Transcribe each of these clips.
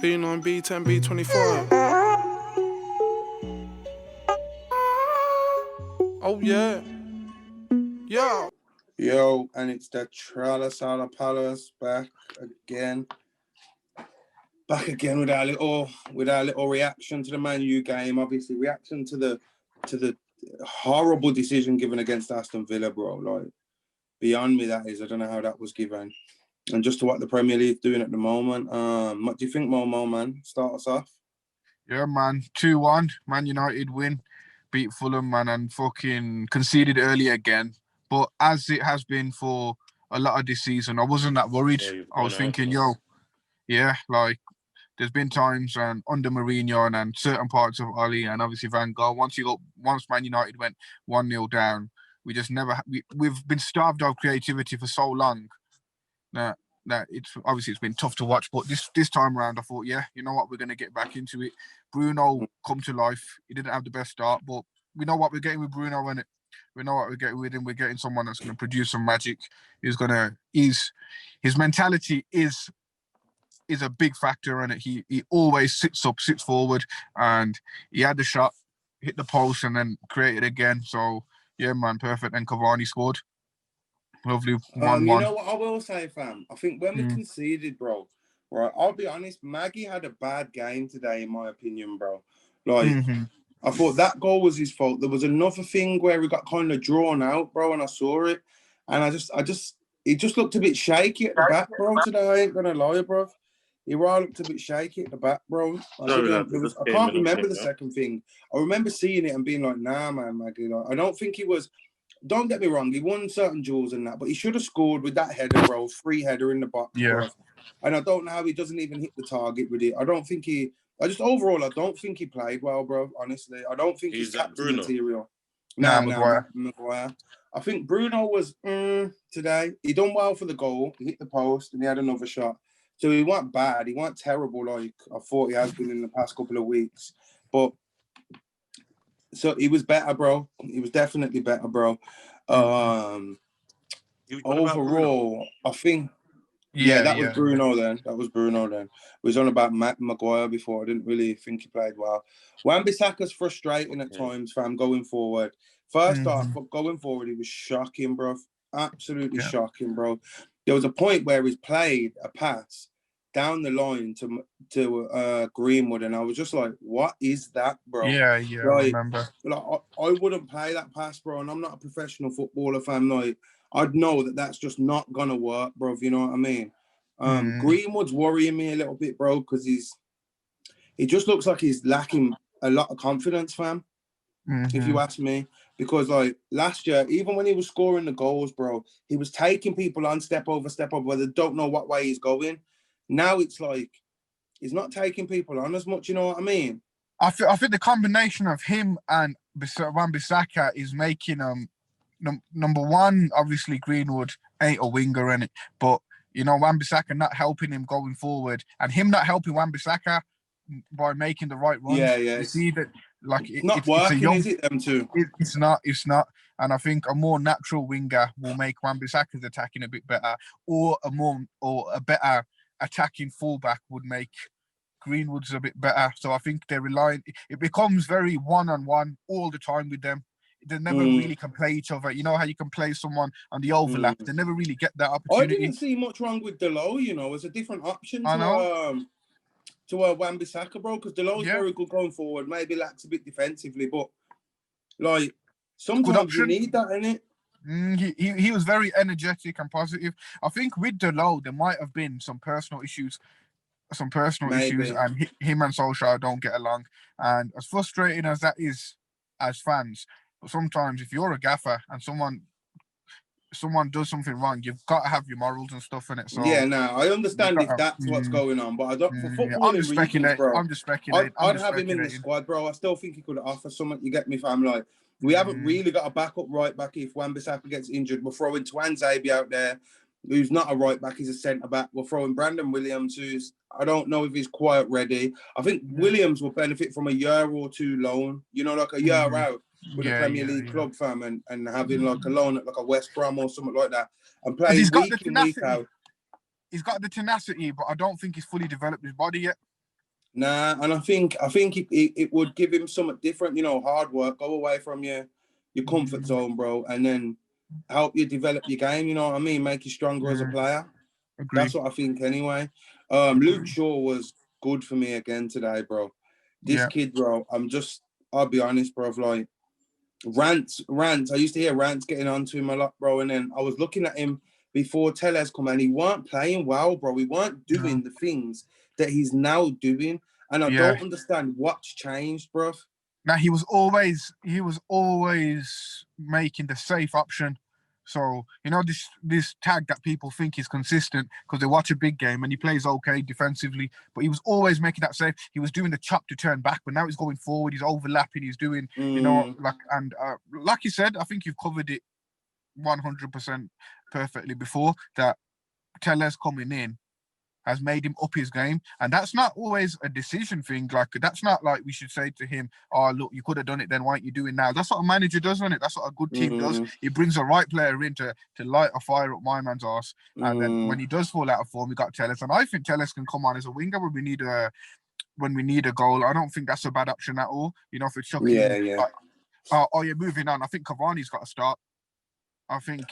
Being on B10, B25. Oh, yeah. Yo. Yo, and it's the Tracksuit Palace back again. Back again with our little reaction to the Man U game. Obviously, reaction to the horrible decision given against Aston Villa, bro. Like, beyond me, that is. I don't know how that was given. And just to what the Premier League doing at the moment. What do you think, Momo, man? Start us off. Yeah, man. 2-1. Man United win. Beat Fulham, man, and fucking conceded early again. But as it has been for a lot of this season, I wasn't that worried. I was thinking, like, there's been times under Mourinho and certain parts of Oli and obviously Van Gaal, once Man United went 1-0 down, we've been starved of creativity for so long that it's been tough to watch. But this time around, I thought, yeah, you know what, we're going to get back into it. Bruno come to life. He didn't have the best start, but we know what we're getting with Bruno, and we know what we're getting with him. We're getting someone that's going to produce some magic. His mentality is a big factor in it. He always sits forward, and he had the shot, hit the post, and then created again. So yeah, man, perfect. And Cavani scored. Lovely 1-1. You know what I will say, fam? I think when we conceded, bro, right, I'll be honest, Maggie had a bad game today, in my opinion, bro. Like, I thought that goal was his fault. There was another thing where he got kind of drawn out, bro, and I saw it. And he just looked a bit shaky at the back, bro, today. I ain't gonna lie, bro. He looked a bit shaky at the back, bro. I can't remember the second thing. I remember seeing it and being like, nah, man, Maggie. Like, I don't think he was... Don't get me wrong, he won certain duels and that, but he should have scored with that header, bro. Free header in the box, bro. And I don't know how he doesn't even hit the target with it. I don't think he played well, bro, honestly. I don't think he's captain material. Maguire. I think Bruno was today. He done well for the goal. He hit the post and he had another shot. So he weren't bad. He weren't terrible like I thought he has been in the past couple of weeks. But so he was better, bro. He was definitely better, bro. Overall, I think... That was Bruno then. We was on about Maguire before. I didn't really think he played well. Wan-Bissaka's frustrating at times, fam, going forward. First off, but going forward, he was shocking, bro. Absolutely shocking, bro. There was a point where he's played a pass down the line to Greenwood, and I was just like, what is that, bro? I remember. Like, I wouldn't play that pass, bro, and I'm not a professional footballer, fam. Like, I'd know that that's just not gonna work, bro, if you know what I mean. Greenwood's worrying me a little bit, bro, because he just looks like he's lacking a lot of confidence, fam, if you ask me. Because, like, last year, even when he was scoring the goals, bro, he was taking people on step over, where they don't know what way he's going. Now it's like he's not taking people on as much, you know what I mean? I think the combination of him and Wan-Bissaka is making number one, obviously Greenwood ain't a winger in it, but you know, Wan-Bissaka not helping him going forward, and him not helping Wan-Bissaka by making the right runs. You see that, like, it's not working, is it? Them two. It's not. And I think a more natural winger will make Wan-Bissaka's attacking a bit better, or a better attacking fullback would make Greenwood's a bit better. So I think they're relying. It becomes very one-on-one all the time with them. They never really can play each other. You know how you can play someone on the overlap. They never really get that opportunity. I didn't see much wrong with Delo, you know, as a different option to Wan-Bissaka, bro, because Delo's very good going forward. Maybe lacks a bit defensively, but like sometimes you need that, innit? He was very energetic and positive. I think with Delo, there might have been some personal issues, and him and Solskjaer don't get along. And as frustrating as that is as fans, but sometimes if you're a gaffer and someone does something wrong, you've got to have your morals and stuff in it. So I understand if that's what's going on, but I don't. For footballing I'm just speculating, bro. I'm just speculating. I'd have him in the squad, bro. I still think he could offer something. You get me, fam? Like, we haven't really got a backup right back. If Wan-Bissaka gets injured, we're throwing Tuanzebe out there, who's not a right back. He's a centre back. We're throwing Brandon Williams, who's, I don't know if he's quite ready. I think Williams will benefit from a year or two loan. You know, like a year out with a Premier League club, fam, and having like a loan at like a West Brom or something like that, and playing week in, week out. He's got the tenacity, but I don't think he's fully developed his body yet. Nah, and I think it would give him something different, you know, hard work, go away from your comfort zone, bro, and then help you develop your game, you know what I mean? Make you stronger as a player. Agreed. That's what I think anyway. Luke Shaw was good for me again today, bro. This Yeah. kid, bro, I'll be honest, bro, like rants. I used to hear rants getting onto him a lot, bro, and then I was looking at him before Tellez come and he weren't playing well, bro. He weren't doing the things that he's now doing. And I Yeah. don't understand what's changed, bro. Now he was always making the safe option. So you know this tag that people think is consistent because they watch a big game and he plays okay defensively, but he was always making that safe. He was doing the chop to turn back, but now he's going forward. He's overlapping. He's doing like you said. I think you've covered it 100% perfectly before that. Tellez coming in has made him up his game, and that's not always a decision thing. Like that's not like we should say to him, "Oh, look, you could have done it. Then why aren't you doing now?" That's what a manager does, isn't it? That's what a good team does. He brings the right player in to light a fire up my man's arse, and then when he does fall out of form, we got Tellez, and I think Tellez can come on as a winger when we need a goal. I don't think that's a bad option at all. You know, if it's shocking. Yeah. You're moving on. I think Cavani's got to start. I think,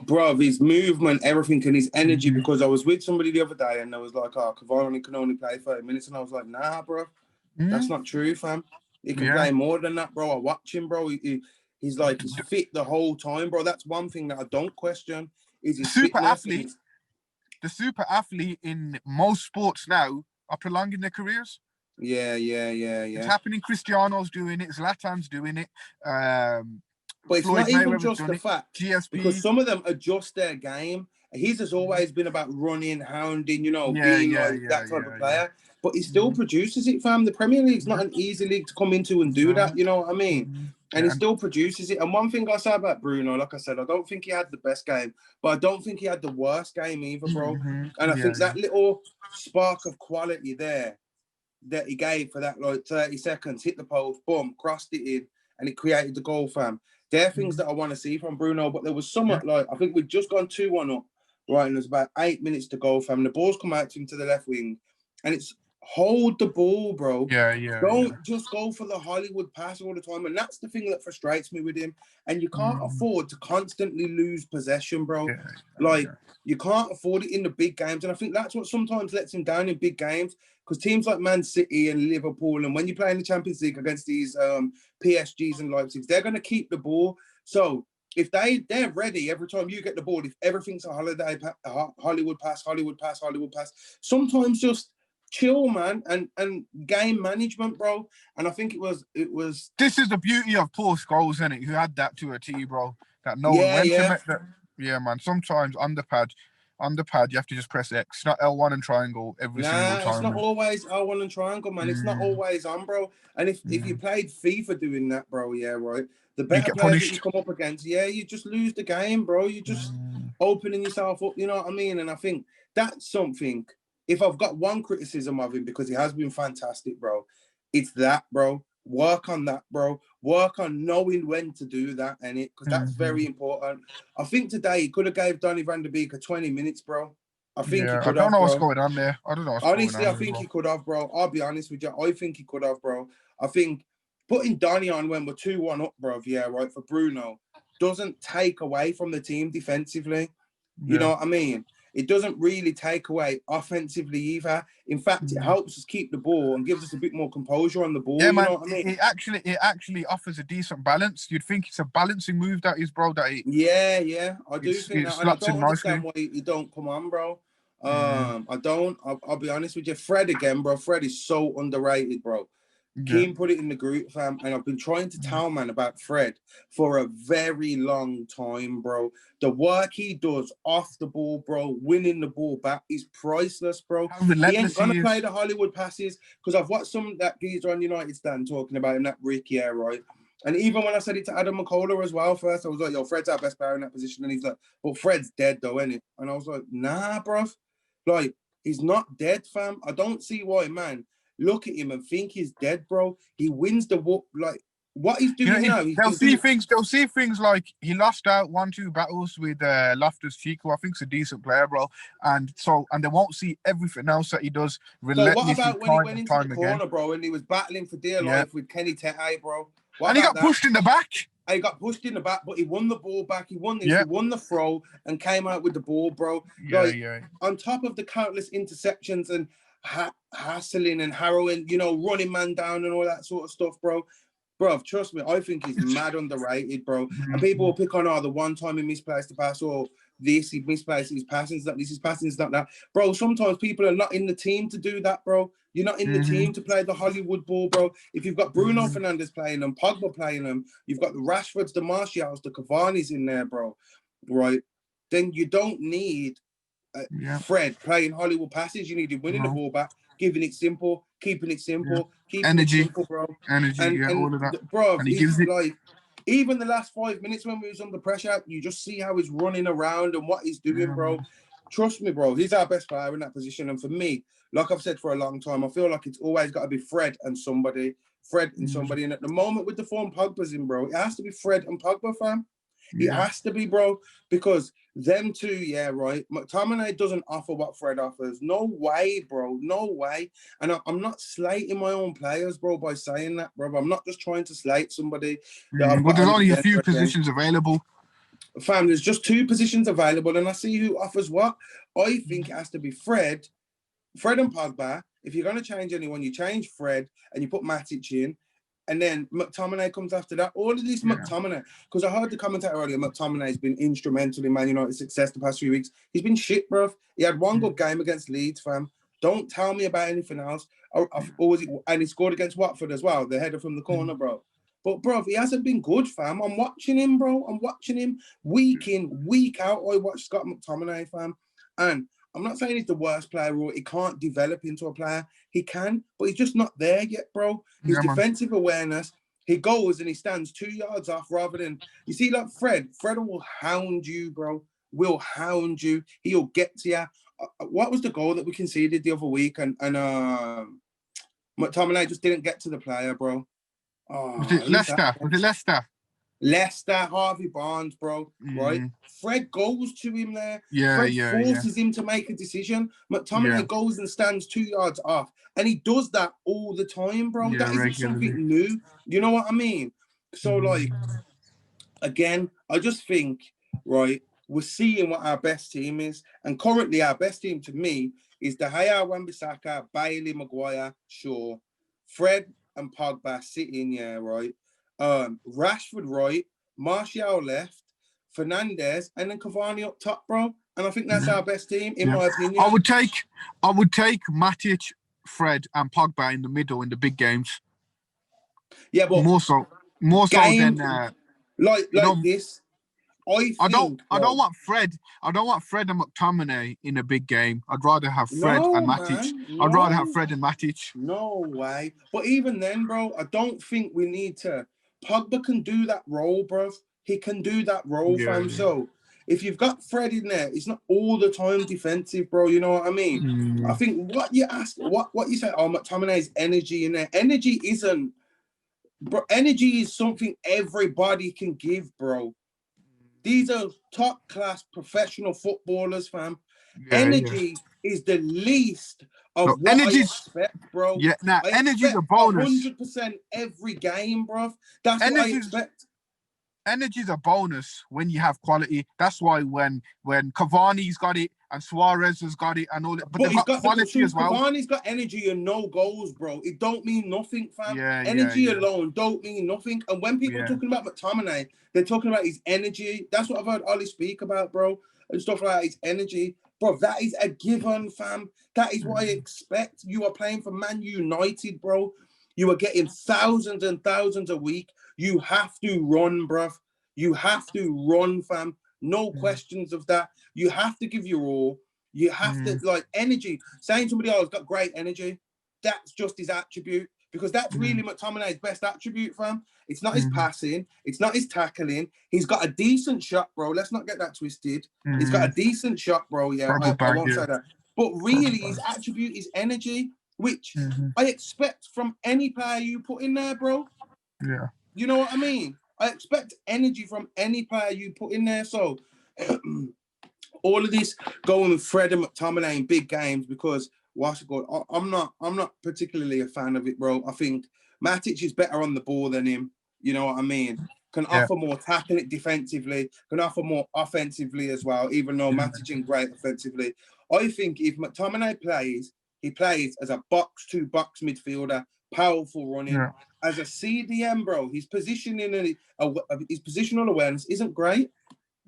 bro, his movement, everything, and his energy. Because I was with somebody the other day, and I was like, "Oh, Cavani can only play 30 minutes," and I was like, "Nah, bro, that's not true, fam. He can play more than that, bro. I watch him, bro. He's fit the whole time, bro. That's one thing that I don't question. Is his fitness. The super athlete in most sports now are prolonging their careers. Yeah. It's happening. Cristiano's doing it. Zlatan's doing it. But it's not even just the fact, GSP. because some of them adjust their game. His has always been about running, hounding, you know, being that type of player. But he still produces it, fam. The Premier League's not an easy league to come into and do that, you know what I mean? And he still produces it. And one thing I say about Bruno, like I said, I don't think he had the best game, but I don't think he had the worst game either, bro. And I think that little spark of quality there that he gave for that 30 seconds, hit the post, boom, crossed it in, and it created the goal, fam. They're things that I want to see from Bruno, but there was somewhat I think we'd just gone 2-1 up, right, and there's about 8 minutes to go, fam. The ball's come out to him to the left wing, and it's hold the ball, bro. Don't just go for the Hollywood pass all the time, and that's the thing that frustrates me with him. And you can't afford to constantly lose possession, bro. You can't afford it in the big games, and I think that's what sometimes lets him down in big games. Because teams like Man City and Liverpool, and when you play in the Champions League against these PSGs and Leipzig, they're going to keep the ball. So if they're ready every time you get the ball, if everything's a Hollywood pass, sometimes just chill, man, and game management, bro. And I think it was. This is the beauty of Paul Scholes, isn't it? Who had that to a T, bro. That no one went to make that. Yeah, man. Sometimes on the pad, you have to just press X, not L1 and triangle every single time. It's not always L1 and triangle, man. It's not always on, bro. And if you played FIFA doing that, bro, the better players that you come up against, you just lose the game, bro. You just opening yourself up, you know what I mean? And I think that's something, if I've got one criticism of him, because he has been fantastic, bro, it's that, bro. Work on that, bro. Work on knowing when to do that, and because that's very important. I think today he could have gave Donny van der Beek 20 minutes, bro. I think he could have. I don't know what's going on there. I don't know. Honestly, I think he could have, bro. I'll be honest with you. I think he could have, bro. I think putting Donny on when we're 2-1 up, bro, for Bruno, doesn't take away from the team defensively. You know what I mean? It doesn't really take away offensively either. In fact, it helps us keep the ball and gives us a bit more composure on the ball. Yeah, you man. Know what I mean? It actually offers a decent balance. You'd think it's a balancing move that is, bro. I do think that, and I don't understand why you don't come on, bro. I don't. I'll be honest with you. Fred again, bro. Fred is so underrated, bro. Keane put it in the group, fam, and I've been trying to tell man about Fred for a very long time, bro. The work he does off the ball, bro, winning the ball back is priceless, bro. He ain't gonna play the Hollywood passes, because I've watched some that geezer on United stand talking about him, that Rick, right? And even when I said it to Adam McCullough as well, first I was like, "Yo, Fred's our best player in that position," and he's like, "But Fred's dead though, ain't it?" And I was like, "Nah, bro, like he's not dead, fam. I don't see why, man. Look at him and think he's dead, bro. He wins the what he's doing now, they'll see things like he lost out 1-2 battles with Loftus-Cheek, who I think's a decent player, bro. And they won't see everything else that he does So what relentlessly about when he went into the corner, again. bro, and he was battling for dear life with Kenny Tete, bro? And he got pushed in the back. He got pushed in the back, but he won the ball back. He won this. He won the throw and came out with the ball, bro. On top of the countless interceptions and hassling and harrowing, running man down and all that sort of stuff, bro. Bro, trust me, I think he's mad underrated, bro. And people will pick on, the one time he misplaced the pass, or this, he misplaced his passings, that this, his passings, that. Bro, sometimes people are not in the team to do that, bro. You're not in the team to play the Hollywood ball, bro. If you've got Bruno Fernandes playing them, Pogba playing them, you've got the Rashfords, the Martials, the Cavani's in there, bro, right? Then you don't need Fred playing Hollywood passes. You need him winning the ball back, giving it simple, keeping it simple, keeping it simple, bro. Energy, all of that. Bro, and he gives it. Like, even the last 5 minutes when we was under pressure, you just see how he's running around and what he's doing, bro. Trust me, bro. He's our best player in that position. And for me, like I've said for a long time, I feel like it's always got to be Fred and somebody. And at the moment with the form Pogba's in, bro, it has to be Fred and Pogba, fam. It has to be, bro, because them two, right. McTominay doesn't offer what Fred offers. No way, bro. No way. And I'm not slating my own players, bro, by saying that, bro. I'm not just trying to slate somebody. But there's only a few positions available. Fam, there's just 2 positions available, and I see who offers what. I think it has to be Fred and Pogba. If you're going to change anyone, you change Fred and you put Matic in. And then McTominay comes after that. All of this McTominay, because I heard the commentator earlier, McTominay has been instrumental in Man United's success the past few weeks. He's been shit, bruv. He had one good game against Leeds, fam. Don't tell me about anything else. And he scored against Watford as well, the header from the corner, bro. But, bruv, he hasn't been good, fam. I'm watching him, bro. I'm watching him week in, week out. I watch Scott McTominay, fam. And I'm not saying he's the worst player or he can't develop into a player. He can, but he's just not there yet, bro. His defensive awareness, he goes and he stands 2 yards off rather than... You see, like Fred will hound you, bro. Will hound you. He'll get to you. What was the goal that we conceded the other week? And McTominay just didn't get to the player, bro. Oh, was it Leicester? Leicester, Harvey Barnes, bro, right? Fred goes to him there. Fred forces him to make a decision. McTominay goes and stands 2 yards off. And he does that all the time, bro. That isn't something new. You know what I mean? So, like, again, I just think, right, we're seeing what our best team is. And currently, our best team, to me, is De Gea, Wan-Bissaka, Bailey, Maguire, Shaw, Fred and Pogba sitting, right? Rashford right, Martial left, Fernandes, and then Cavani up top, bro. And I think that's our best team, in my opinion. I would take Matic, Fred, and Pogba in the middle in the big games. Yeah, but more so than like this. I don't want Fred and McTominay in a big game. I'd rather have Fred and Matic. I'd rather have Fred and Matic. No way. But even then, bro, I don't think we need to. Pogba can do that role, bro. He can do that role, fam. So if you've got Fred in there, it's not all the time defensive, bro. You know what I mean? I think what you ask, what you say, McTominay's energy in there. Energy isn't, bro. Energy is something everybody can give, bro. These are top-class professional footballers, fam. Energy is the least of what I expect, bro. Yeah, now energy's a bonus. 100% every game, bro. That's what I expect. Energy's a bonus when you have quality. That's why when Cavani's got it and Suarez has got it and all that, but they've got quality as well. Cavani's got energy and no goals, bro. It don't mean nothing, fam. Energy alone don't mean nothing. And when people are talking about McTominay, they're talking about his energy. That's what I've heard Ollie speak about, bro, and stuff like that. His energy, bro. That is a given, fam. That is what I expect. You are playing for Man United, bro. You are getting thousands and thousands a week. You have to run, bruv. You have to run, fam. No questions of that. You have to give your all. You have to, like, energy. Saying somebody else got great energy, that's just his attribute. Because that's really McTominay's best attribute, fam. It's not his passing. It's not his tackling. He's got a decent shot, bro. Let's not get that twisted. He's got a decent shot, bro. Yeah, I won't say that. But really, his attribute is energy, which I expect from any player you put in there, bro. you know what I mean? I expect energy from any player you put in there. So all of this going with Fred and McTominay in big games because what's it called? I'm not particularly a fan of it, bro. I think Matic is better on the ball than him. You know what I mean? Can offer more tackling defensively, can offer more offensively as well, even though Matic is great offensively. I think if McTominay plays, he plays as a box-to-box midfielder, powerful running. Yeah. As a CDM, bro, his positioning and his positional awareness isn't great.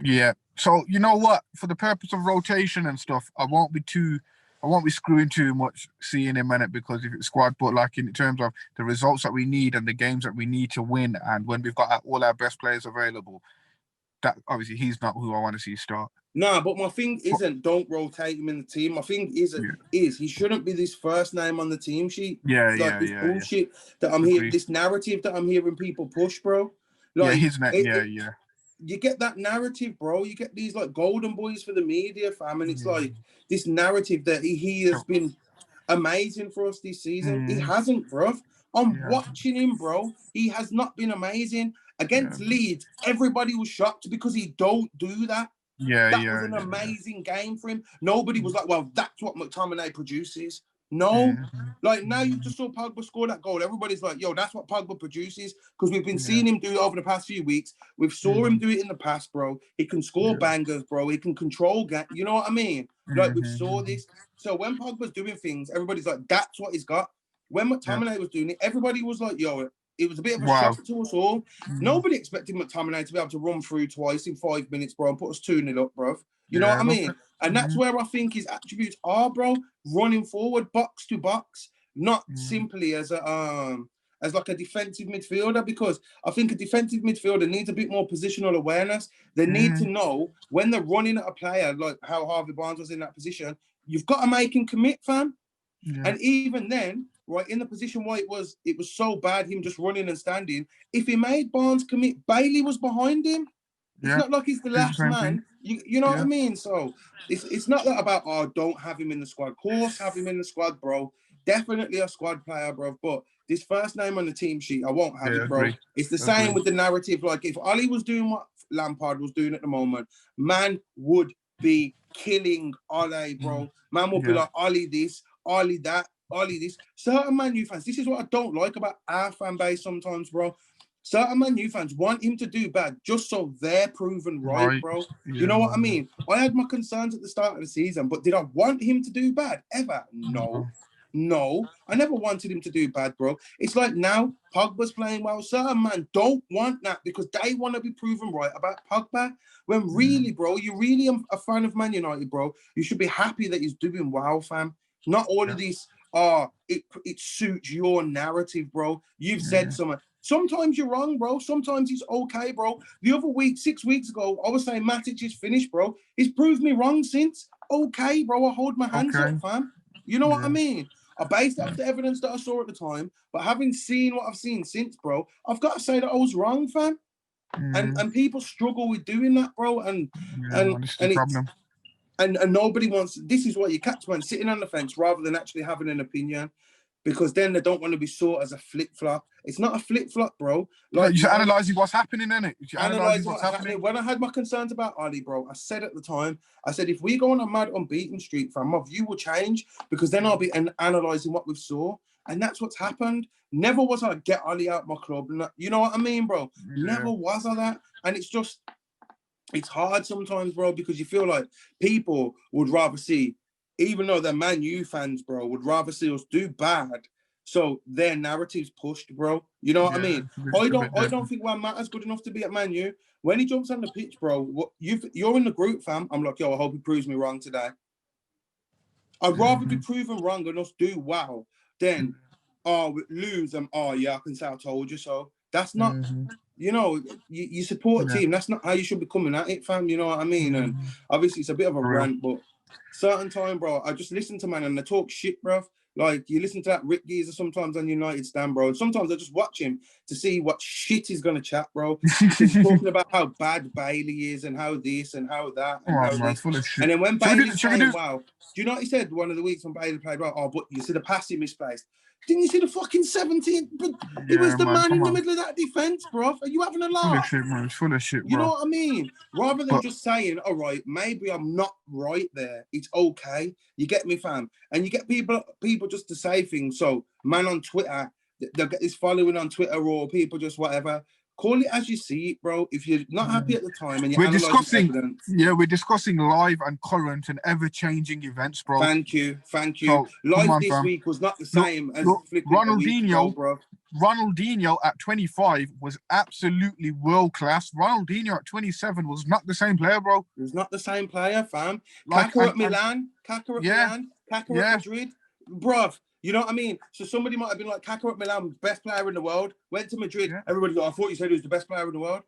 Yeah. So you know what? For the purpose of rotation and stuff, I won't be screwing too much seeing him in it because if it's squad, but like in terms of the results that we need and the games that we need to win, and when we've got all our best players available, that obviously he's not who I want to see start. No, but my thing isn't don't rotate him in the team. My thing is he shouldn't be this first name on the team sheet. This bullshit that I'm hearing, this narrative that I'm hearing people push, bro. Like, you get that narrative, bro. You get these like golden boys for the media, fam, and it's like this narrative that he has been amazing for us this season. He hasn't, bro. I'm watching him, bro. He has not been amazing. Against Leeds, everybody was shocked because he don't do that. That was an amazing game for him. Nobody was like, well, that's what McTominay produces. No. Like, now you just saw Pogba score that goal. Everybody's like, yo, that's what Pogba produces. Because we've been seeing him do it over the past few weeks. We've saw him do it in the past, bro. He can score bangers, bro. He can control you know what I mean? Like, we saw this. So when Pogba's doing things, everybody's like, that's what he's got. When McTominay was doing it, everybody was like, yo, it was a bit of a shock to us all. Nobody expected McTominay to be able to run through twice in 5 minutes, bro, and put us 2-0 up, bro. You know what I mean? And that's where I think his attributes are, bro. Running forward, box to box, not simply as like a defensive midfielder, because I think a defensive midfielder needs a bit more positional awareness. They need to know when they're running at a player, like how Harvey Barnes was in that position, you've got to make him commit, fam. And even then, right, in the position where it was so bad, him just running and standing, if he made Barnes commit, Bailey was behind him. It's not like he's the last man. You know what I mean? So it's not that about, oh, don't have him in the squad. Of course, have him in the squad, bro. Definitely a squad player, bro. But this first name on the team sheet, I won't have it, bro. It's the same with the narrative. Like, if Ollie was doing what Lampard was doing at the moment, man would be killing Ollie, bro. Man would be like, Ollie this, Ollie that, Ollie this. Certain Man U fans, this is what I don't like about our fan base sometimes, bro. Certain Man U fans want him to do bad just so they're proven right, bro. You know what I mean? I had my concerns at the start of the season, but did I want him to do bad ever? No, I never wanted him to do bad, bro. It's like now Pogba's playing well. Certain man don't want that because they want to be proven right about Pogba. When really, bro, you really are a fan of Man United, bro. You should be happy that he's doing well, fam. Not all of this. It suits your narrative, bro. You've said something. Sometimes you're wrong, bro. Sometimes it's okay, bro. The other week, 6 weeks ago, I was saying Matic is finished, bro. He's proved me wrong since. Okay, bro. I hold my hands up, fam. You know what I mean? I based it off the evidence that I saw at the time, but having seen what I've seen since, bro, I've got to say that I was wrong, fam. And people struggle with doing that, bro. And nobody wants. This is what you catch, man, sitting on the fence rather than actually having an opinion, because then they don't want to be saw as a flip flop. It's not a flip flop, bro. Like, you're analysing what's happening, innit? You're analysing what's happening. When I had my concerns about Ali, bro, I said at the time, I said, if we go on a mad unbeaten streak, fam, my view will change, because then I'll be analysing what we saw. And that's what's happened. Never was I get Ali out my club. You know what I mean, bro? Never was I that. And it's just, it's hard sometimes, bro, because you feel like people would rather see, even though they're Man U fans, bro, would rather see us do bad, so their narrative's pushed, bro. You know what I mean? I don't think Juan Mata's good enough to be at Man U. When he jumps on the pitch, bro, you're in the group, fam. I'm like, yo, I hope he proves me wrong today. I'd rather be proven wrong and us do well than lose and yeah, I can say I told you so. That's not, you know, you support a team. That's not how you should be coming at it, fam. You know what I mean? And obviously it's a bit of a rant, but certain time, bro, I just listen to man and they talk shit, bro. Like, you listen to that Rick Geezer sometimes on United stand, bro. And sometimes I just watch him to see what shit he's going to chat, bro. He's talking about how bad Bailey is and how this and how that and how man, this. full of shit. And then when Bailey's Should we playing do? well, do you know what he said one of the weeks when Bailey played well? Oh, but you see the pass he misplaced. Didn't you see the fucking 17? But he was the man in the middle of that defense, bro. Are you having a Full of laugh? shit, man. It's full of shit, You bro. know what I mean? Rather than just saying, all right, maybe I'm not right there. It's okay. You get me, fam? And you get people just to say things. So, man on Twitter, they'll get this following on Twitter or people just whatever. Call it as you see it, bro. If you're not happy at the time and you're analysing evidence. Yeah, we're discussing live and current and ever-changing events, bro. Thank you. So, Live this week was not the same as flipping a week ago, bro. Ronaldinho at 25 was absolutely world class. Ronaldinho at 27 was not the same player, bro. He was not the same player, fam. Like, Kaká at Milan, Kaká at Madrid, bruv. You know what I mean? So somebody might have been like, Kaká at Milan, best player in the world. Went to Madrid. Yeah. Everybody go, I thought you said he was the best player in the world.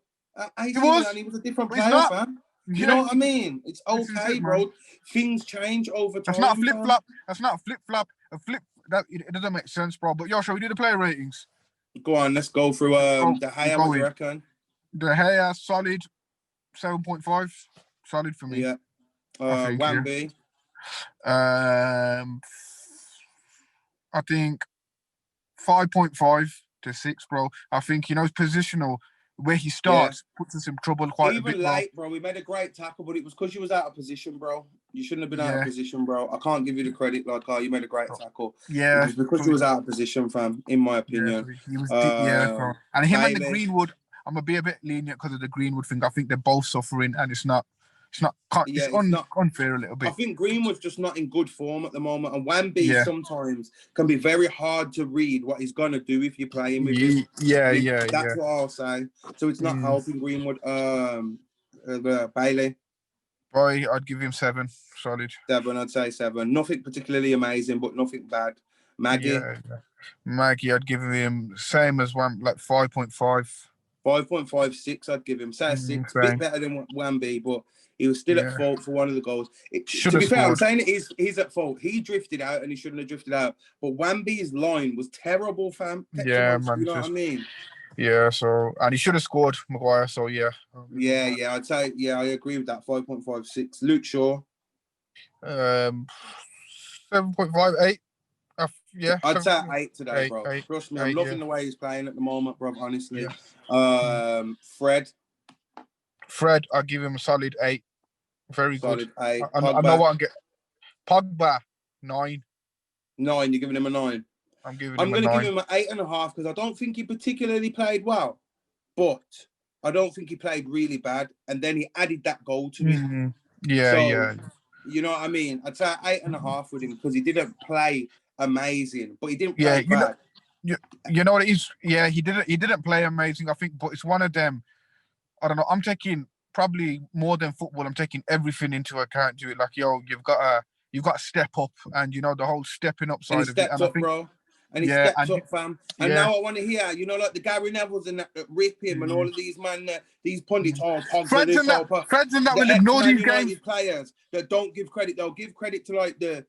He was a different player, fam. You know what I mean? It's okay, bro. Things change over time. That's not a flip-flop. That's not a flip-flop. It doesn't make sense, bro. But, yo, shall we do the player ratings? Go on, let's go through De Gea, what do you reckon? De Gea, solid 7.5. Solid for me. Yeah. Wambi. I think 5.5 to 6, bro. I think, his positional, where he starts, puts us in trouble quite a bit, Even late, bro. We made a great tackle, but it was because you was out of position, bro. You shouldn't have been out of position, bro. I can't give you the credit like, you made a great tackle. Yeah. It was because you was out of position, fam, in my opinion. Yeah, he was bro. And him and the Greenwood, I'm going to be a bit lenient because of the Greenwood thing. I think they're both suffering, and it's unfair a little bit. I think Greenwood's just not in good form at the moment, and Wambi sometimes can be very hard to read what he's gonna do if you're playing with him. That's what I'll say. So it's not helping Greenwood. Bailey. Boy, I'd give him 7. Solid. 7, I'd say 7. Nothing particularly amazing, but nothing bad. Maggie. Maggie, I'd give him same as one, like 5.5. 5.5, 6, I'd give him. Say 6, bit better than Wambi, but he was still at fault for one of the goals. To be fair, I'm saying he's at fault. He drifted out and he shouldn't have drifted out. But Wambi's line was terrible, fam. Man. You know what I mean? Yeah, so, and he should have scored, Maguire, so yeah. I'd say, I agree with that. 5.5, 6. Luke Shaw. 7.5, 8. Yeah. I'd say 8 today, bro. Trust me, I'm loving the way he's playing at the moment, bro, honestly. Fred, I'll give him a solid 8. Very solid good. 8. I know what I'm getting. Pogba, 9. 9, you're giving him a 9? I'm going to give him an 8.5 because I don't think he particularly played well, but I don't think he played really bad. And then he added that goal to it. Yeah. You know what I mean? I'd say 8.5 with him because he didn't play amazing, but he didn't play bad. You know what it is? Yeah, he didn't play amazing, I think, but it's one of them. I don't know. I'm taking probably more than football. I'm taking everything into account to it. Like, you've got to step up, and the whole stepping up side of it. And I think, bro. And he stepped up, fam. And now I want to hear, like the Gary Nevilles and that rip him and all of these these pundits, Pogba, Fred's and that will ignore these games. Players that don't give credit, they'll give credit to like the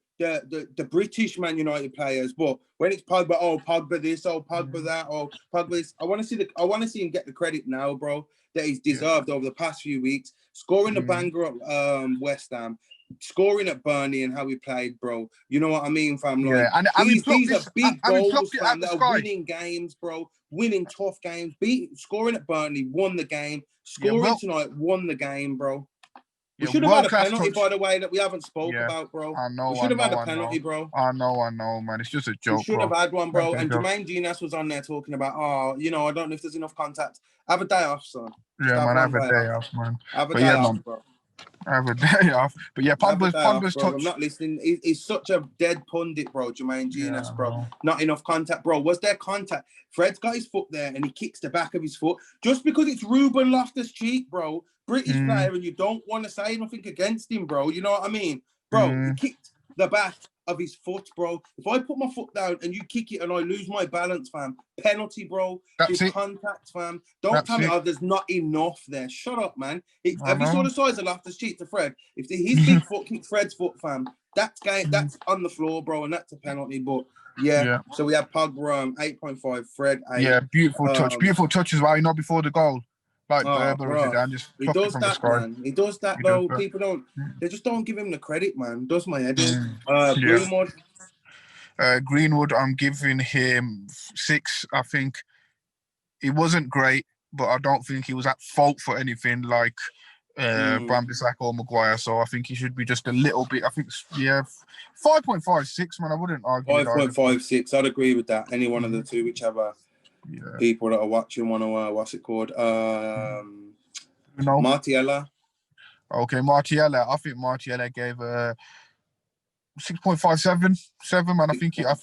British Man United players, but when it's Pogba, Pogba this, Pogba that, Pogba this, I want to see him get the credit now, bro, that he's deserved over the past few weeks, scoring the banger at West Ham, scoring at Burnley and how he played, bro. You know what I mean, fam? Like, these are big goals, fam, that are winning games, bro. Winning tough games. Scoring at Burnley, won the game. Scoring tonight, won the game, bro. We should have had a penalty, by the way, that we haven't spoke about, bro. I know. We should have had a penalty, bro. I know, man. It's just a joke, We should have had one, bro. And Jermaine Genius was on there talking about, I don't know if there's enough contact. Have a day off, son. Yeah, man, have a day off, man. Have a day off, bro. Have a day off. But yeah, Pogba's touch. I'm not listening. He's such a dead pundit, bro. Jermaine Genius, bro. Not enough contact, bro. Was there contact? Fred's got his foot there and he kicks the back of his foot. Just because it's Ruben Loftus-Cheek, bro, British player, and you don't want to say nothing against him, bro. You know what I mean? Bro, he kicked the back of his foot, bro. If I put my foot down and you kick it and I lose my balance, fam, penalty, bro. There's contact, fam. Don't tell me, there's not enough there. Shut up, man. Have you saw the size of Loftus-Cheek to Fred? If his big foot kicked Fred's foot, fam, That's game. That's on the floor, bro, and that's a penalty. But yeah. So we have Pogba 8.5, Fred 8. Yeah, beautiful touch as well. You know, before the goal, like Berber did, and just he plucked it does from that, the sky. man. He does that He though. does that. People don't. They just don't give him the credit, man. Does my head in. Yeah. Greenwood. Greenwood, I'm giving him 6. I think he wasn't great, but I don't think he was at fault for anything like Wan-Bissaka or Maguire. So I think he should be just a little bit. I think 5.56, man. I wouldn't argue. 5.56. I'd agree with that. Any one of the two, whichever people that are watching want to what's it called? Martiella. Okay, Martiella. I think Martiella gave 6.57, man. I think. Yeah,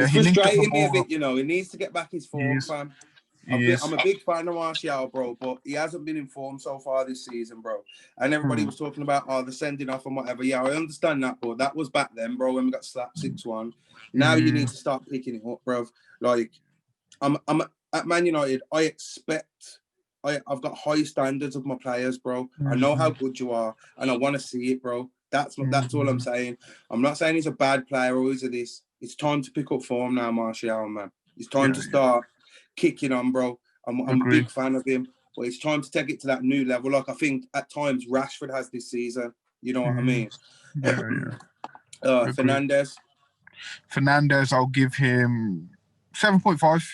it's frustrating me a bit, you know. He needs to get back his form, fam. I'm a big fan of Martial, bro, but he hasn't been in form so far this season, bro. And everybody was talking about, the sending off and whatever. Yeah, I understand that, but that was back then, bro, when we got slapped 6-1. Now you need to start picking it up, bro. Like, I'm at Man United. I've got high standards of my players, bro. I know how good you are, and I want to see it, bro. That's all I'm saying. I'm not saying he's a bad player or he's a this. It's time to pick up form now, Martial, man. It's time to start kicking on, bro. I'm a big fan of him, but it's time to take it to that new level. Like I think at times Rashford has this season. You know what I mean? Fernandes, I'll give him 7.5.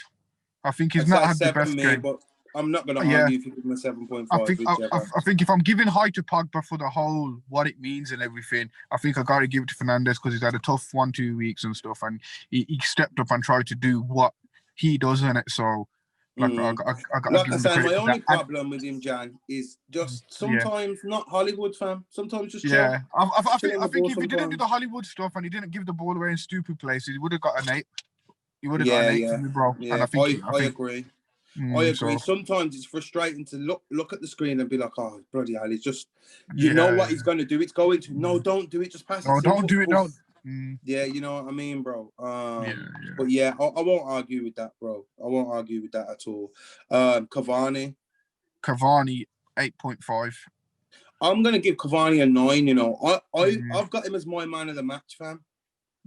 I think he's not had the best game. But I'm not going to argue if you give him a 7.5. I think if I'm giving high to Pogba for the whole what it means and everything, I think I got to give it to Fernandes because he's had a tough 1-2 weeks and stuff, and he stepped up and tried to do what he does in it. So, like I say, my only problem with him, Jan, is just sometimes not Hollywood, fam. Sometimes just chill. Yeah, I think if he didn't do the Hollywood stuff and he didn't give the ball away in stupid places, he would have got an 8. He would have got an 8 from me, bro. Yeah, and I agree. I agree. Sometimes it's frustrating to look at the screen and be like, "Oh, bloody hell!" It's just you know what he's going to do. It's going to no, don't do it. Just pass it. No, don't do it. Don't. Yeah, you know what I mean, bro. But yeah, I won't argue with that, bro. I won't argue with that at all. Cavani, 8.5. I'm gonna give Cavani a 9. You know, I've got him as my man of the match, fam.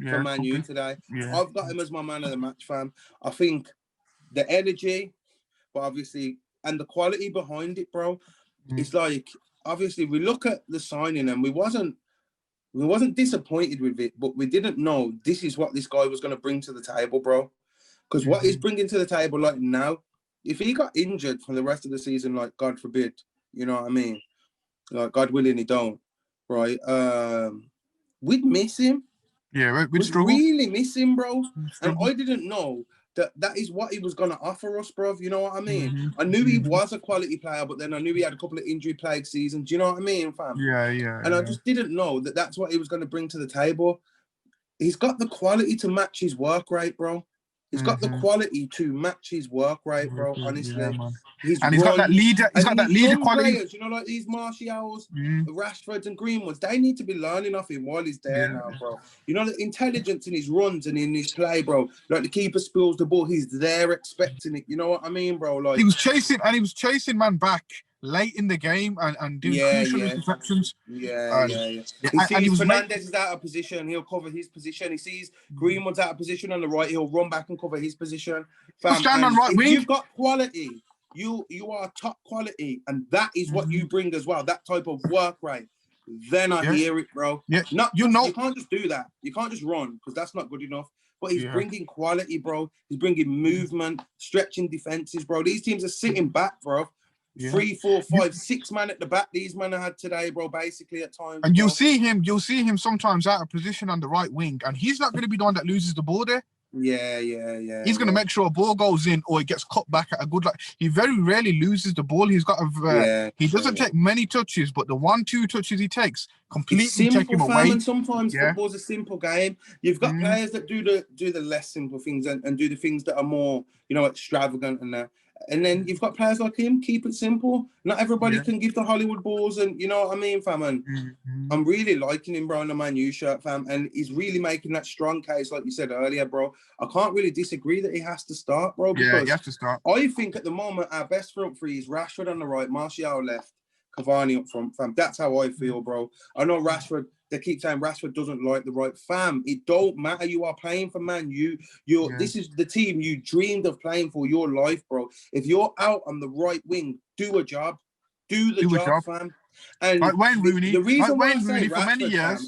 For Man U today, I've got him as my man of the match, fam. I think the energy, but obviously, and the quality behind it, bro. It's like obviously we look at the signing and we wasn't disappointed with it, but we didn't know this is what this guy was going to bring to the table, bro. Because what he's bringing to the table, like now, if he got injured for the rest of the season, like God forbid, you know what I mean? Like God willing, he don't, right? We'd miss him. Yeah, we'd really miss him, bro. And I didn't know that is what he was going to offer us, bro. You know what I mean? I knew he was a quality player, but then I knew he had a couple of injury-plagued seasons. Do you know what I mean, fam? Yeah. And I just didn't know that that's what he was going to bring to the table. He's got the quality to match his work rate, bro. He's got the quality to match his work rate, bro. Honestly, he's got that leader. He's got that leader quality. Players, you know, like these Martials, Rashfords, and Greenwoods. They need to be learning off him while he's there now, bro. You know, the intelligence in his runs and in his play, bro. Like the keeper spills the ball, he's there expecting it. You know what I mean, bro? Like he was chasing man back late in the game and doing crucial interceptions. Yeah. He sees Fernandes is out of position, he'll cover his position. He sees Greenwood's out of position on the right, he'll run back and cover his position. Stand on right wing. You've got quality. You are top quality, and that is what you bring as well. That type of work rate. Then I hear it, bro. Yeah, you can't just do that. You can't just run because that's not good enough. But he's bringing quality, bro. He's bringing movement, stretching defenses, bro. These teams are sitting back, bro. 3, 4, 5, 6 man at the back. These men had today, bro. Basically, at times. And you'll see him sometimes out of position on the right wing, and he's not going to be the one that loses the ball there. Yeah. He's going to make sure a ball goes in or it gets cut back at a good. Like he very rarely loses the ball. He's got he doesn't take many touches, but the 1-2 touches he takes completely take him away. And sometimes football's a simple game. You've got players that do the less simple things and do the things that are more, you know, extravagant and that. And then you've got players like him, keep it simple. Not everybody can give the Hollywood balls, and you know what I mean, fam. And I'm really liking him, bro, in the Man U shirt, fam. And he's really making that strong case, like you said earlier, bro. I can't really disagree that he has to start, bro. Because he has to start. I think at the moment our best front three is Rashford on the right, Martial left, Cavani up front, fam. That's how I feel, bro. I know Rashford. they keep saying Rashford doesn't like the right fam. It don't matter. You are playing for Man U. This is the team you dreamed of playing for your life, bro. If you're out on the right wing, do a job. Do the job, fam. And like Wayne Rooney, the reason why I say for many Rashford, years.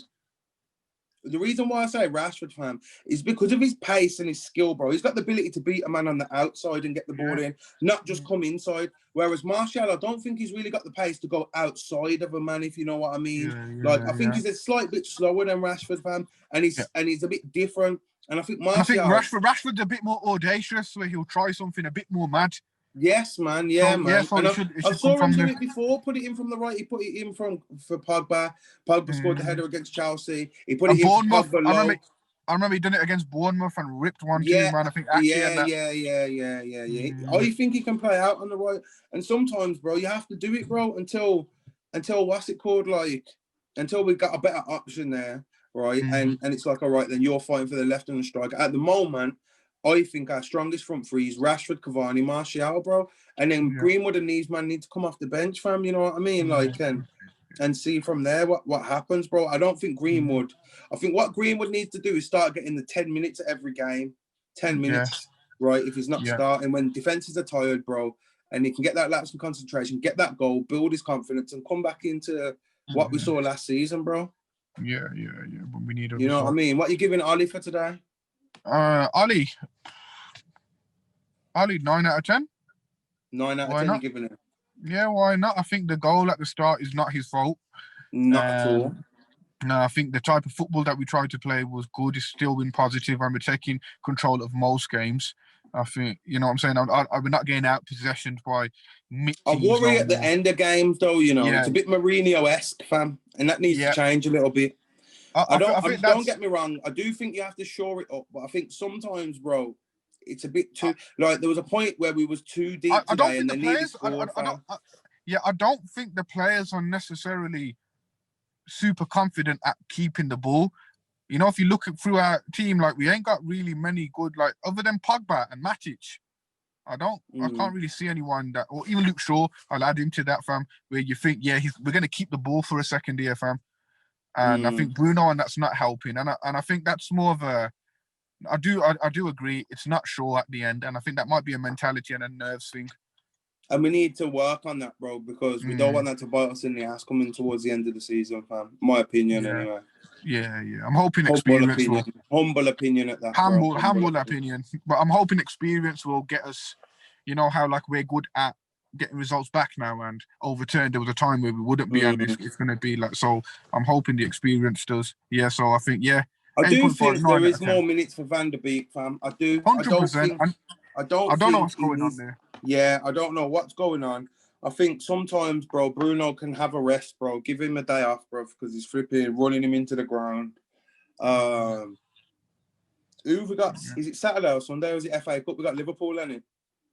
fam, the reason why I say Rashford, fam, is because of his pace and his skill, bro. He's got the ability to beat a man on the outside and get the ball in, not just come inside. Whereas Martial, I don't think he's really got the pace to go outside of a man, if you know what I mean. I think he's a slight bit slower than Rashford, fam, and he's a bit different. And I think Martial... Rashford's a bit more audacious, where he'll try something a bit more mad. Yes, man. Yeah, man. So and I saw him do it before. Put it in from the right. He put it in for Pogba. Pogba scored the header against Chelsea. He put it in for Pogba low. I remember he done it against Bournemouth and ripped one, yeah, 2, man. I think I think he can play out on the right. And sometimes, bro, you have to do it, bro, until what's it called? Like, until we got a better option there, right? And it's like, all right, then you're fighting for the left and the striker. At the moment, I think our strongest front three is Rashford, Cavani, Martial, bro. And then Greenwood and these man need to come off the bench, fam. You know what I mean? Like, and see from there what happens, bro. I don't think Greenwood... I think what Greenwood needs to do is start getting the 10 minutes at every game. 10 minutes, right? If he's not starting, when defenses are tired, bro, and he can get that lapse in concentration, get that goal, build his confidence, and come back into what we saw last season, bro. Yeah. But we need... You know what I mean? What are you giving Ollie for today? Ollie, 9 out of 10. 9 out of 10 you're giving him? Yeah, why not? I think the goal at the start is not his fault. Not at all. No, I think the type of football that we tried to play was good. It's still been positive, and we're taking control of most games. I think, you know what I'm saying? We're not getting out possessioned by... I worry at the end of games, though, you know. It's a bit Mourinho-esque, fam, and that needs to change a little bit. Don't get me wrong. I do think you have to shore it up, but I think sometimes, bro, it's a bit too... Like, there was a point where we was too deep today, and they needed scored, fam. I don't think the players are necessarily super confident at keeping the ball. You know, if you look through our team, like, we ain't got really many good, like, other than Pogba and Matic. I can't really see anyone that... Or even Luke Shaw, I'll add him to that, fam, where you think, we're going to keep the ball for a second here, fam. And I think Bruno, and that's not helping. And I think that's more of a... I do agree. It's not sure at the end, and I think that might be a mentality and a nerves thing. And we need to work on that, bro, because we don't want that to bite us in the ass coming towards the end of the season, fam. My opinion, anyway. Yeah. I'm hoping experience will... Humble opinion at that, Humble opinion. But I'm hoping experience will get us, you know, how, like, we're good at getting results back now and overturned. There was a time where we wouldn't be, and it's going to be like... So I'm hoping the experience does. Yeah, so I think, I do think there is more minutes for Van der Beek, fam. I do. 100%. I don't know what's going on there. Yeah, I don't know what's going on. I think sometimes, bro, Bruno can have a rest, bro. Give him a day off, bro, because he's flipping, running him into the ground. Who we got? Is it Saturday or Sunday, or is it FA Cup? We got Liverpool, ain't it?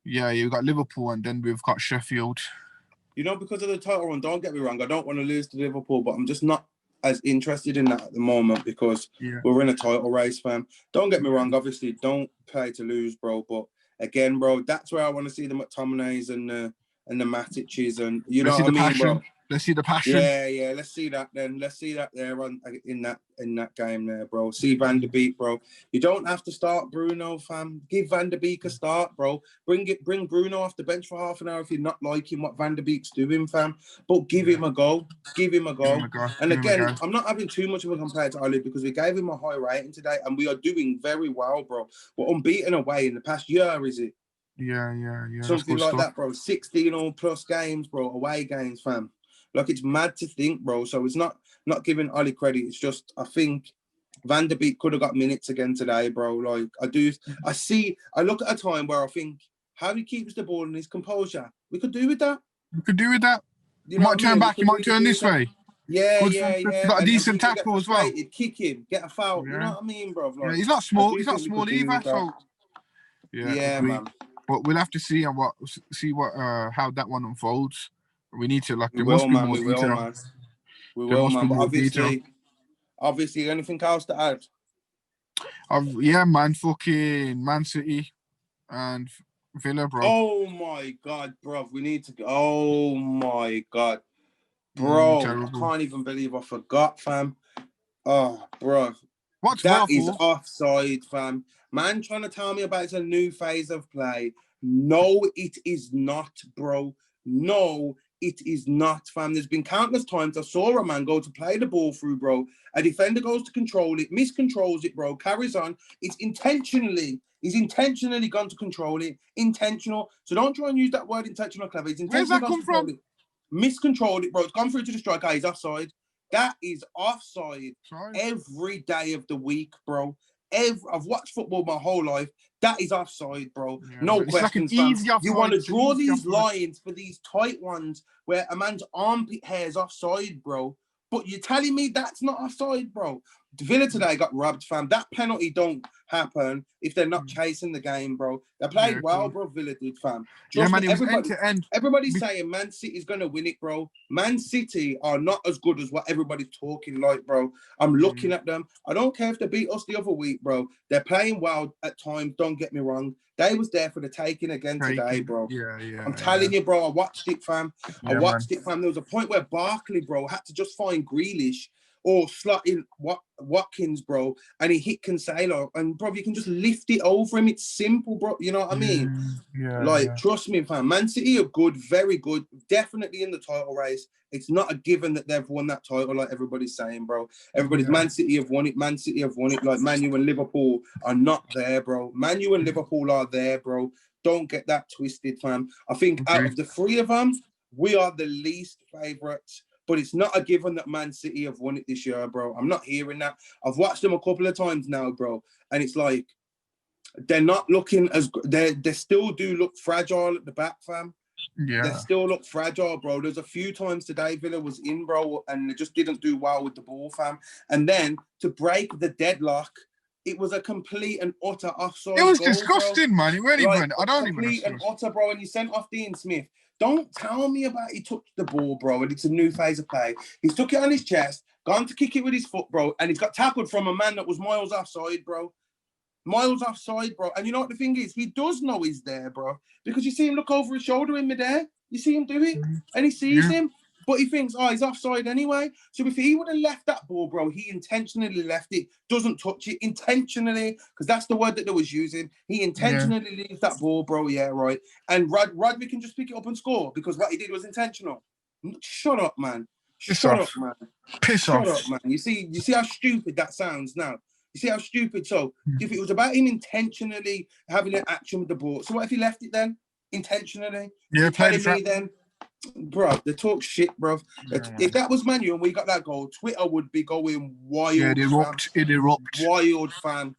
Yeah, we got Liverpool, and then we've got Sheffield. You know, because of the title run, don't get me wrong, I don't want to lose to Liverpool, but I'm just not as interested in that at the moment because we're in a title race, fam. Don't get me wrong, obviously, don't play to lose, bro, but again, bro, that's where I want to see the McTominays and the Matiches, and you know what I mean, bro. Let's see the passion. Yeah. Let's see that then. Let's see that there in that game there, bro. See Van der Beek, bro. You don't have to start Bruno, fam. Give Van der Beek a start, bro. Bring Bruno off the bench for half an hour if you're not liking what Van der Beek's doing, fam. But give him a go. Give him a go. And again, I'm not having too much of a compare to Ollie because we gave him a high rating today, and we are doing very well, bro. We're unbeaten away in the past year, is it? Yeah. Something like that, bro. 16 or plus games, bro. Away games, fam. Like, it's mad to think, bro. So it's not giving Ollie credit. It's just, I think Van der Beek could have got minutes again today, bro. Like, I look at a time where I think how he keeps the ball and his composure. We could do with that. You might turn back. You might turn this way. Yeah. Got a decent tackle as well. Kick him, get a foul. You know what I mean, bro? Like, he's not small. He's not small either. So man. But we'll have to see how that one unfolds. We need to, like, we will, man. But obviously, anything else to add? Man. Fucking Man City and Villa, bro. Oh my God, bro. We need to go. Oh my God, bro. I can't even believe I forgot, fam. Oh, bro. What's That VAR is for? offside, fam. Man trying to tell me about it's a new phase of play. No, it is not, bro. No, it is not, fam. There's been countless times I saw a man go to play the ball through, bro. A defender goes to control it, miscontrols it, bro, carries on. It's intentionally. He's intentionally gone to control it. Intentional. So don't try and use that word intentional, clever. He's Where's intentionally that gone to come control from? it. Miscontrolled it, bro. It's gone through to the striker. He's offside. That is offside Sorry. every day of the week, bro. I've watched football my whole life. That is offside, bro. Yeah, No it's like an questions, fam. easy You offside. want to It's an draw easy these offside. lines for these tight ones where a man's armpit hair is offside, bro. But you're telling me that's not offside, bro. Villa today got robbed, fam. That penalty don't happen if they're not chasing the game, bro. They played Yeah, well, cool. bro. Villa did, fam. Yeah, Trust man, me, it was end to end. everybody's saying Man City's gonna win it, bro. Man City are not as good as what everybody's talking like, bro. I'm looking at them. I don't care if they beat us the other week, bro. They're playing well at times. Don't get me wrong. They was there for the taking again today, bro. Yeah. I'm telling you, bro. I watched it, fam. I Yeah, watched it, fam. There was a point where Barkley, bro, had to just find Grealish or slot in Watkins, bro, and he hit Cancelo, and bro, you can just lift it over him. It's simple, bro. You know what I mean? Yeah. Trust me, fam. Man City are good, very good, definitely in the title race. It's not a given that they've won that title, like everybody's saying, bro. Everybody's Man City have won it. Man City have won it. Like Man U and Liverpool are not there, bro. Man U and Liverpool are there, bro. Don't get that twisted, fam. I think out of the three of them, we are the least favourites. But it's not a given that Man City have won it this year, bro. I'm not hearing that. I've watched them a couple of times now, bro, and it's like they're not looking as good. They still do look fragile at the back, fam. Yeah. They still look fragile, bro. There's a few times today Villa was in, bro, and they just didn't do well with the ball, fam. And then to break the deadlock, it was a complete and utter offside It was goal, disgusting, bro. man. It really Like, went. I don't even complete and understand. utter, bro. And you sent off Dean Smith. Don't tell me about he took the ball, bro, and it's a new phase of play. He's took it on his chest, gone to kick it with his foot, bro, and he's got tackled from a man that was miles offside, bro. Miles offside, bro. And you know what the thing is? He does know he's there, bro, because you see him look over his shoulder in midair. You see him do it, and he sees him, but he thinks, oh, he's offside anyway. So if he would have left that ball, bro, he intentionally left it, doesn't touch it intentionally, because that's the word that they was using. He intentionally leaves that ball, bro. Yeah, right. And Rodri can just pick it up and score because what he did was intentional. Shut up, man. Shut up, man. Shut up, man. You see how stupid that sounds now. You see how stupid? So if it was about him intentionally having an action with the ball, so what if he left it then? Intentionally? Yeah, You're telling me then, bro, they talk shit, bro. If that was Manu and we got that goal, Twitter would be going wild. Yeah, it erupts. Wild, fam.